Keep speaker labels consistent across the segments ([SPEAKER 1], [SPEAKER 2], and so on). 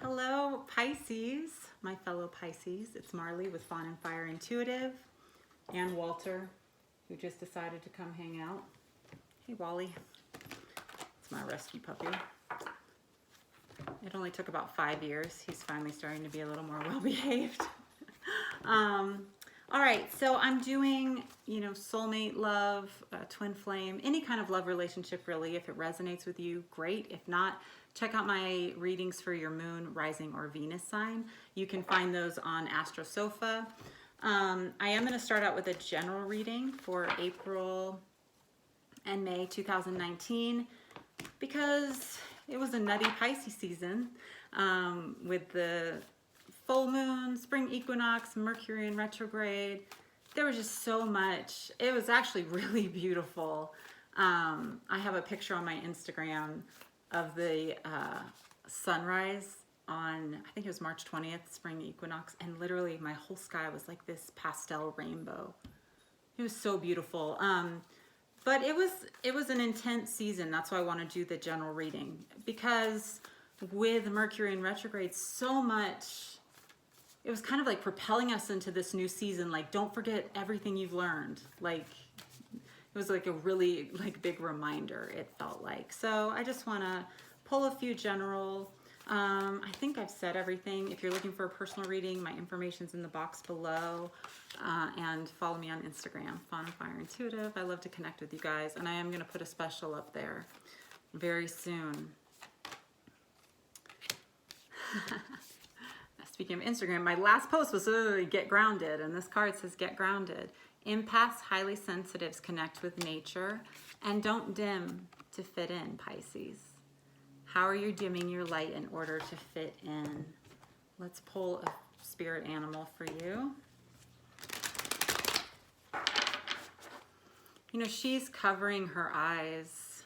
[SPEAKER 1] Hello, Pisces, my fellow Pisces. It's Marley with Fawn and Fire Intuitive, and Walter, who just decided to come hang out. Hey, Wally. It's my rescue puppy. It only took about 5 years. He's finally starting to be a little more well-behaved. All right, so I'm doing, soulmate love, twin flame, any kind of love relationship really. If it resonates with you, great. If not, check out my readings for your moon, rising, or Venus sign. You can find those on Astro Sofa. I am going to start out with a general reading for April and May 2019 because it was a nutty Pisces season with the full moon, spring equinox, Mercury in retrograde. There was just so much. It was actually really beautiful. I have a picture on my Instagram of the sunrise on, I think it was March 20th, spring equinox, and literally my whole sky was like this pastel rainbow. It was so beautiful. But it was an intense season. That's why I want to do the general reading, because with Mercury in retrograde, so much, it was kind of like propelling us into this new season. Like, don't forget everything you've learned. Like, it was like a really big reminder, it felt like. So I just want to pull a few general. I think I've said everything. If you're looking for a personal reading, my information's in the box below. And follow me on Instagram, Fawn and Fire Intuitive. I love to connect with you guys. And I am going to put a special up there very soon. Speaking of Instagram, my last post was literally get grounded, and this card says get grounded. Empaths, highly sensitives connect with nature and don't dim to fit in, Pisces. How are you dimming your light in order to fit in? Let's pull a spirit animal for you. She's covering her eyes.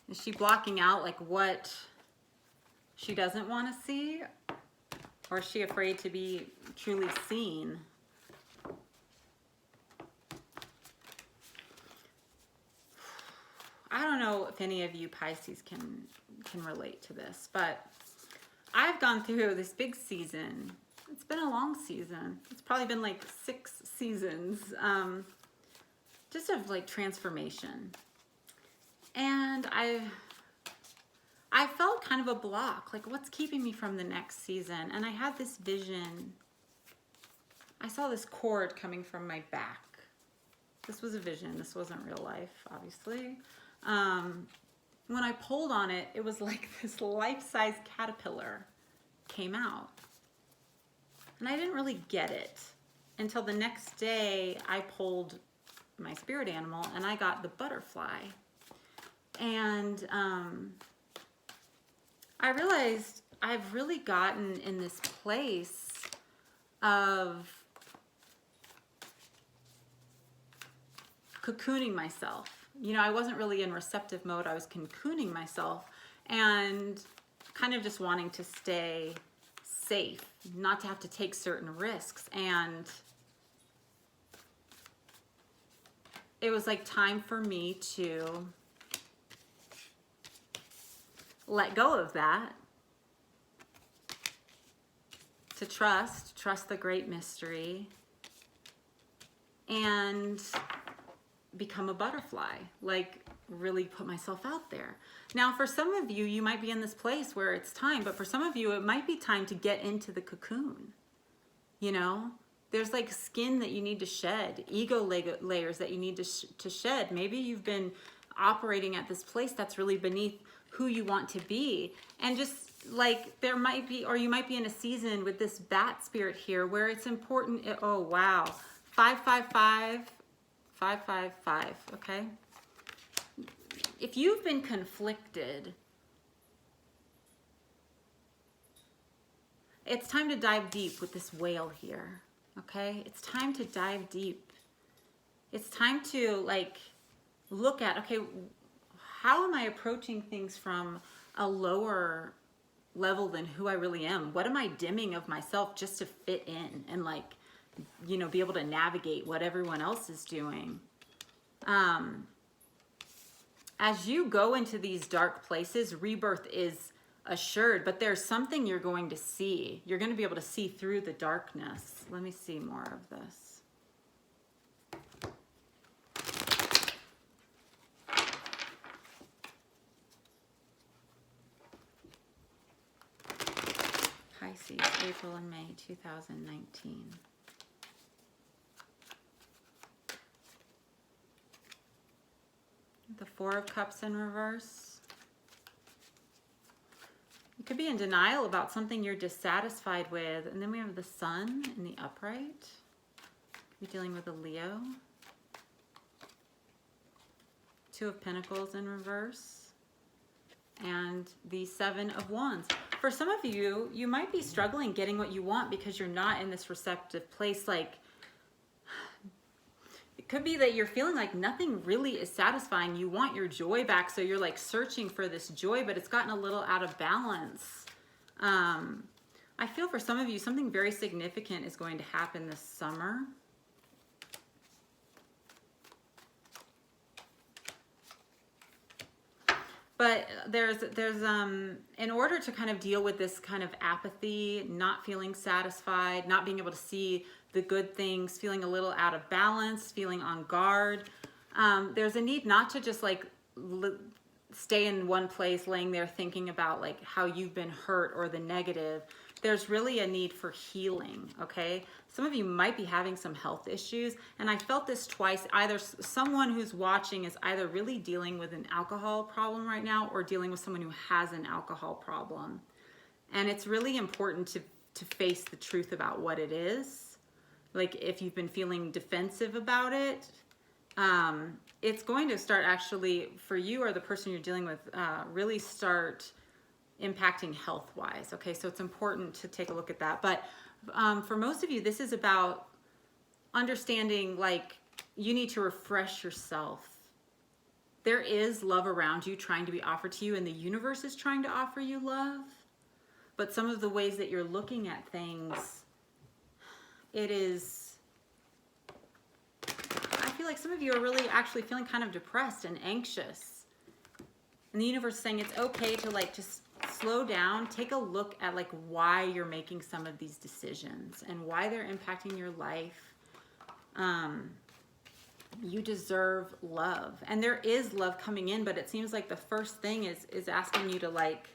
[SPEAKER 1] Is she blocking out like what she doesn't want to see? Or is she afraid to be truly seen? I don't know if any of you Pisces can relate to this, but I've gone through this big season. It's been a long season. It's probably been like 6 seasons, just of like transformation. And I felt kind of a block, like what's keeping me from the next season? And I had this vision. I saw this cord coming from my back. This was a vision. This wasn't real life, obviously. When I pulled on it, it was like this life-size caterpillar came out. And I didn't really get it until the next day I pulled my spirit animal and I got the butterfly. And I realized I've really gotten in this place of cocooning myself. I wasn't really in receptive mode. I was cocooning myself and kind of just wanting to stay safe, not to have to take certain risks. And it was like time for me to let go of that, to trust the great mystery, and become a butterfly, like really put myself out there. Now, for some of you, you might be in this place where it's time, but for some of you, it might be time to get into the cocoon. There's like skin that you need to shed, ego layers that you need to shed. Maybe you've been operating at this place that's really beneath who you want to be. And just like there might be, or you might be in a season with this bat spirit here where it's important. Oh, wow. 555, 555, okay? If you've been conflicted, it's time to dive deep with this whale here, okay? It's time to dive deep. It's time to like look at, okay, how am I approaching things from a lower level than who I really am? What am I dimming of myself just to fit in and like, be able to navigate what everyone else is doing? as you go into these dark places, rebirth is assured, but there's something you're going to see. You're going to be able to see through the darkness. Let me see more of this. Pisces, April and May 2019. The Four of Cups in reverse. You could be in denial about something you're dissatisfied with. And then we have the Sun in the upright. You're dealing with a Leo. Two of Pentacles in reverse. And the Seven of Wands. For some of you, you might be struggling getting what you want because you're not in this receptive place. Like, it could be that you're feeling like nothing really is satisfying. You want your joy back, so you're like searching for this joy, but it's gotten a little out of balance. I feel for some of you, something very significant is going to happen this summer. But there's in order to kind of deal with this kind of apathy, not feeling satisfied, not being able to see the good things, feeling a little out of balance, feeling on guard, there's a need not to just like stay in one place laying there thinking about like how you've been hurt or the negative. There's really a need for healing, okay? Some of you might be having some health issues, and I felt this twice. Either someone who's watching is either really dealing with an alcohol problem right now or dealing with someone who has an alcohol problem. And it's really important to face the truth about what it is. Like if you've been feeling defensive about it, it's going to start actually, for you or the person you're dealing with, really start impacting health-wise. Okay, so it's important to take a look at that. But for most of you, this is about understanding like you need to refresh yourself. There is love around you trying to be offered to you, and the universe is trying to offer you love. But some of the ways that you're looking at things, it is, I feel like some of you are really actually feeling kind of depressed and anxious. And the universe is saying it's okay to like just slow down, take a look at like why you're making some of these decisions and why they're impacting your life. You deserve love, and there is love coming in, but it seems like the first thing is asking you to like,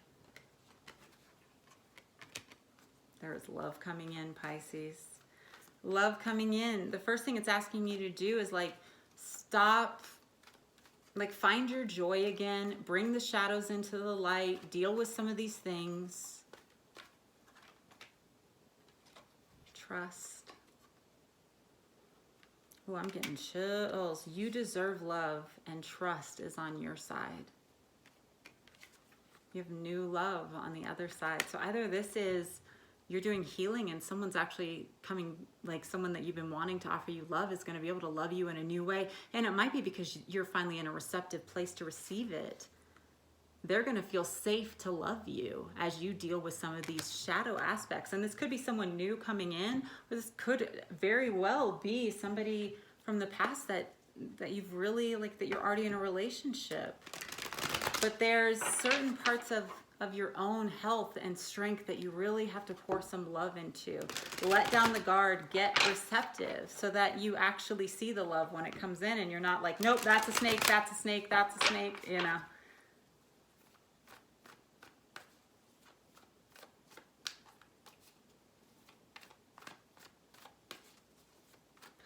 [SPEAKER 1] there is love coming in, Pisces. Love coming in. The first thing it's asking you to do is like stop, like find your joy again, bring the shadows into the light, deal with some of these things. Trust. Oh, I'm getting chills. You deserve love, and trust is on your side. You have new love on the other side. So either this is you're doing healing and someone's actually coming, like someone that you've been wanting to offer you love is going to be able to love you in a new way. And it might be because you're finally in a receptive place to receive it. They're going to feel safe to love you as you deal with some of these shadow aspects. And this could be someone new coming in, or this could very well be somebody from the past that you've really, like, that you're already in a relationship. But there's certain parts of your own health and strength that you really have to pour some love into. Let down the guard, get receptive so that you actually see the love when it comes in and you're not like, nope, that's a snake, that's a snake, that's a snake, you know.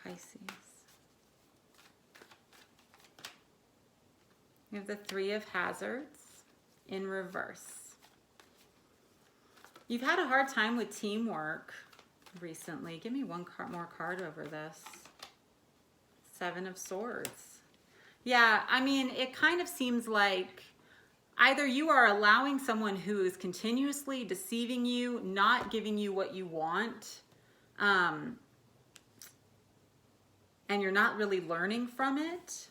[SPEAKER 1] Pisces. We have the Three of Hazards in reverse. You've had a hard time with teamwork recently. Give me one more card over this. Seven of Swords. Yeah, I mean, it kind of seems like either you are allowing someone who is continuously deceiving you, not giving you what you want, and you're not really learning from it,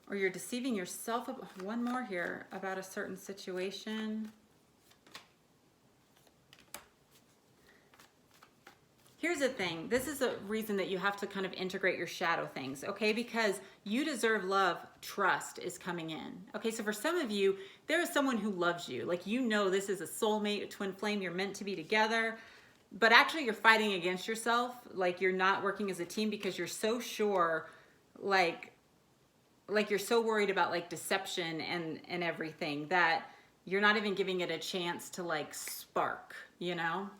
[SPEAKER 1] or you're deceiving yourself. One more here about a certain situation. Here's the thing. This is a reason that you have to kind of integrate your shadow things, okay? Because you deserve love. Trust is coming in. Okay, so for some of you, there is someone who loves you. Like, you know this is a soulmate, a twin flame. You're meant to be together. But actually, you're fighting against yourself. Like, you're not working as a team because you're so sure, like you're so worried about, like, deception and everything that you're not even giving it a chance to, like, spark, you know?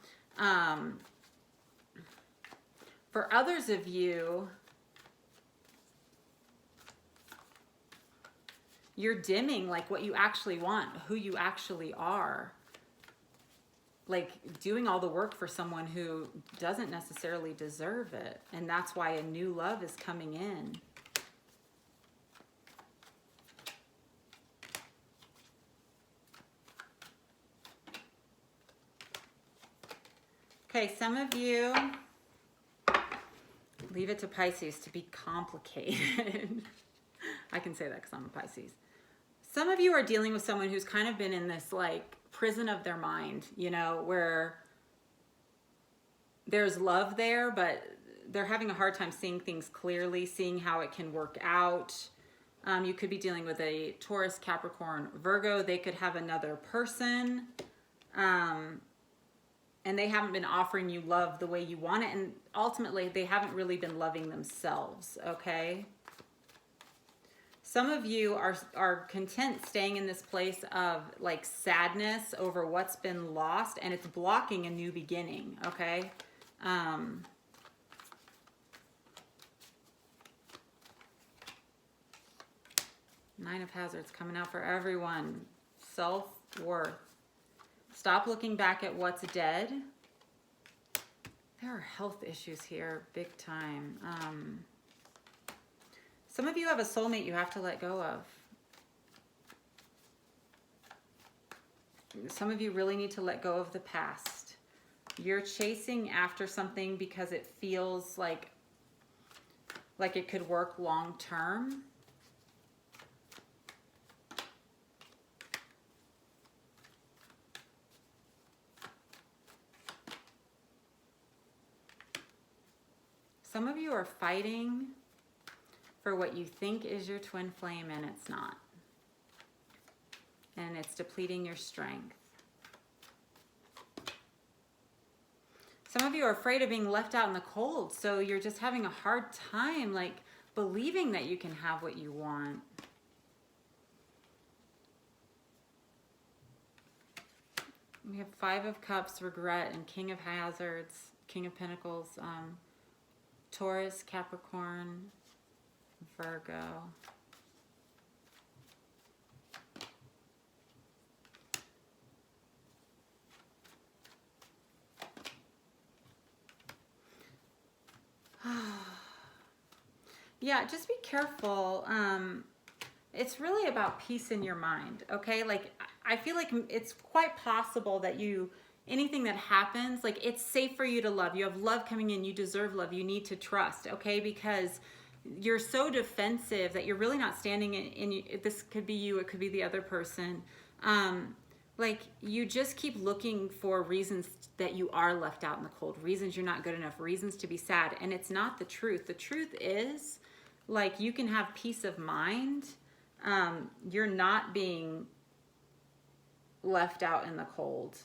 [SPEAKER 1] For others of you, you're dimming like what you actually want, who you actually are. Like doing all the work for someone who doesn't necessarily deserve it. And that's why a new love is coming in. Okay, some of you, leave it to Pisces to be complicated. I can say that because I'm a Pisces. Some of you are dealing with someone who's kind of been in this like prison of their mind, you know, where there's love there, but they're having a hard time seeing things clearly, seeing how it can work out. You could be dealing with a Taurus, Capricorn, Virgo. They could have another person. And they haven't been offering you love the way you want it. And ultimately, they haven't really been loving themselves, okay? Some of you are content staying in this place of like sadness over what's been lost, and it's blocking a new beginning, okay? Nine of Hazards coming out for everyone. Self-worth. Stop looking back at what's dead. There are health issues here, big time. Some of you have a soulmate you have to let go of. Some of you really need to let go of the past. You're chasing after something because it feels like it could work long term. Some of you are fighting for what you think is your twin flame and it's not. And it's depleting your strength. Some of you are afraid of being left out in the cold, so you're just having a hard time like believing that you can have what you want. We have Five of Cups, regret, and King of Hazards, King of Pentacles, Taurus, Capricorn, Virgo. Yeah, just be careful. It's really about peace in your mind, okay? Like, I feel like it's quite possible that anything that happens, like it's safe for you to love. You have love coming in. You deserve love. You need to trust, okay? Because you're so defensive that you're really not standing in this could be you, it could be the other person. Like you just keep looking for reasons that you are left out in the cold, reasons you're not good enough, reasons to be sad. And it's not the truth. The truth is like you can have peace of mind. You're not being left out in the cold.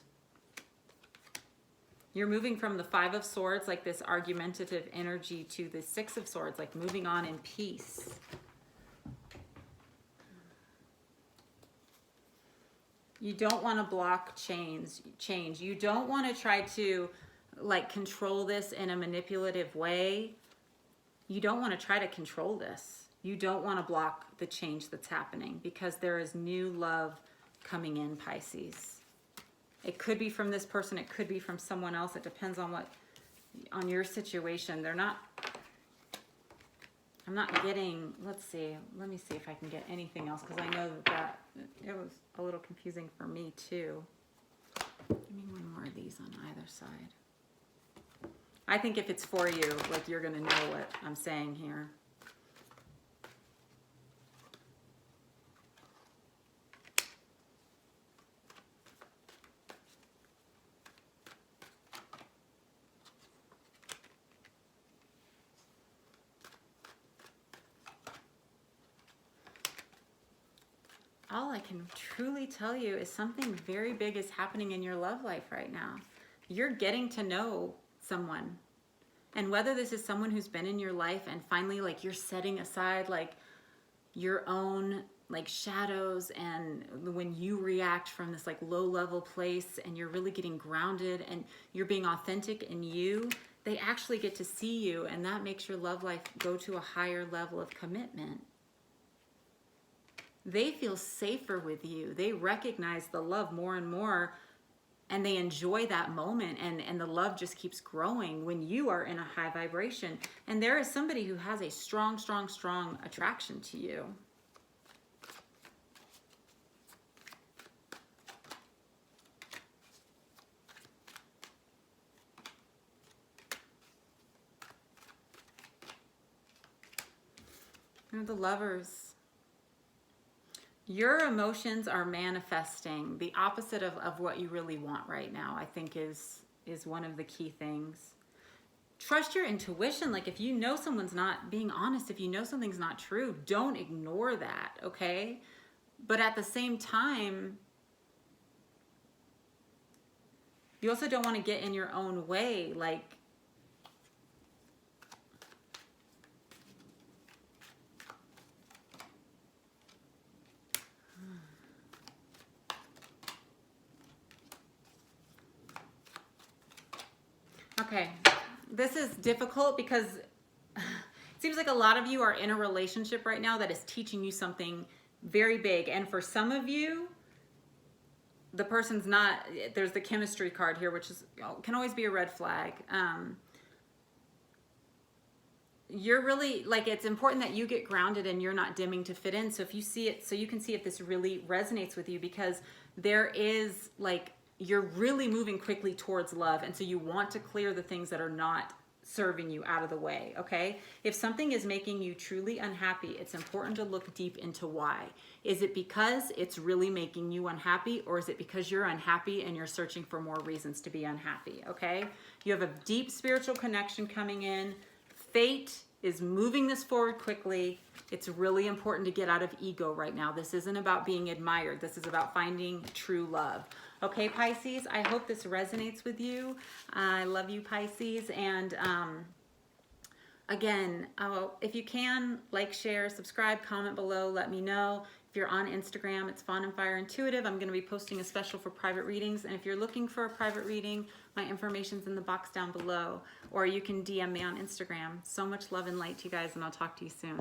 [SPEAKER 1] You're moving from the Five of Swords, like this argumentative energy, to the Six of Swords, like moving on in peace. You don't want to block change. You don't want to try to like control this in a manipulative way. You don't want to try to control this. You don't want to block the change that's happening because there is new love coming in, Pisces. It could be from this person. It could be from someone else. It depends on on your situation. I'm not getting, let's see. Let me see if I can get anything else because I know that it was a little confusing for me too. Give me one more of these on either side. I think if it's for you, like you're going to know what I'm saying here. all I can truly tell you is something very big is happening in your love life right now. You're getting to know someone. And whether this is someone who's been in your life and finally like you're setting aside like your own like shadows, and when you react from this like low level place and you're really getting grounded and you're being authentic in you, they actually get to see you, and that makes your love life go to a higher level of commitment. They feel safer with you. They recognize the love more and more, and they enjoy that moment, and the love just keeps growing when you are in a high vibration. And there is somebody who has a strong, strong, strong attraction to you. You're the Lovers. Your emotions are manifesting the opposite of what you really want right now, I think is one of the key things. Trust your intuition. Like if you know someone's not being honest, if you know something's not true, don't ignore that, okay? But at the same time, you also don't want to get in your own way. Like, okay, this is difficult because it seems like a lot of you are in a relationship right now that is teaching you something very big. And for some of you, the person's not, there's the chemistry card here, which is can always be a red flag. You're really, like, it's important that you get grounded and you're not dimming to fit in. So if you see it, so you can see if this really resonates with you, because there is like, you're really moving quickly towards love. And so you want to clear the things that are not serving you out of the way, okay? If something is making you truly unhappy, it's important to look deep into why. Is it because it's really making you unhappy, or is it because you're unhappy and you're searching for more reasons to be unhappy, okay? You have a deep spiritual connection coming in. Fate is moving this forward quickly. It's really important to get out of ego right now. This isn't about being admired. This is about finding true love. Okay, Pisces, I hope this resonates with you. I love you, Pisces. And again, if you can, like, share, subscribe, comment below, let me know. If you're on Instagram, it's Fawn and Fire Intuitive. I'm going to be posting a special for private readings. And if you're looking for a private reading, my information's in the box down below. Or you can DM me on Instagram. So much love and light to you guys, and I'll talk to you soon.